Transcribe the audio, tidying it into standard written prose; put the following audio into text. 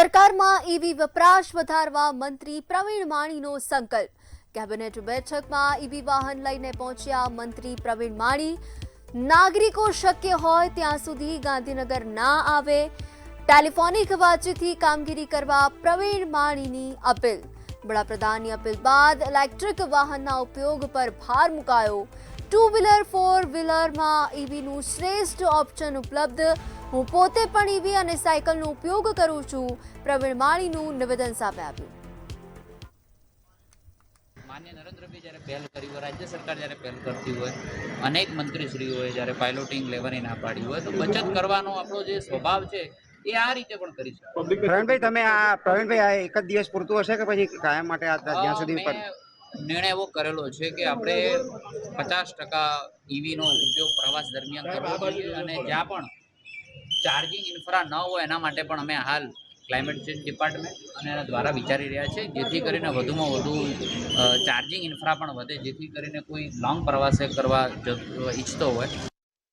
સરકારમાં ઈવી વપરાશ વધારવા મંત્રી પ્રવીણ માણીનો સંકલ્પ। કેબિનેટ બેઠકમાં ઈવી વાહન લઈને પહોંચ્યા મંત્રી પ્રવીણ માણી। નાગરિકો શક્ય હોય ત્યાં સુધી ગાંધીનગર ના આવે, ટેલિફોનિક વાતચીતથી કામગીરી કરવા પ્રવીણ માણીની અપીલ। વડાપ્રધાનની અપીલ બાદ ઇલેક્ટ્રિક વાહનના ઉપયોગ પર ભાર મુકાયો। ટુ વ્હીલર ફોર વ્હીલરમાં ઈવીનું શ્રેષ્ઠ ઓપ્શન ઉપલબ્ધ। હું પોતે પણ ઈવી અને સાયકલનો ઉપયોગ કરું છું, પ્રવીણ માણીનું નિવેદન સામે આવ્યું। માન્ય નરેન્દ્રભાઈ જ્યારે પહેલ કરી હોય, રાજ્ય સરકાર જ્યારે પહેલ કરતી હોય, અનેક મંત્રીશ્રીઓએ જ્યારે પાયલોટિંગ લેવાની ના પાડી હોય, તો બચત કરવાનો આપણો જે સ્વભાવ છે એ આ રીતે પણ કરી શકે। પ્રવીણભાઈ આ એક જ દિવસ પૂરતું હશે કે પછી કાયમ માટે જ્યાં સુધી મેં નિર્ણય એવો કરેલો છે કે આપણે 50% ઈવીનો ઉપયોગ પ્રવાસ દરમિયાન કરવો જોઈએ, અને જ્યાં પણ ચાર્જિંગ ઇન્ફ્રા ન હોય એના માટે પણ અમે હાલ ક્લાઇમેટ ચેન્જ ડિપાર્ટમેન્ટ અને એના દ્વારા વિચારી રહ્યા છે, જેથી કરીને વધુમાં વધુ ચાર્જિંગ ઇન્ફ્રા પણ વધે, જેથી કરીને કોઈ લોંગ પ્રવાસે કરવા ઈચ્છતો હોય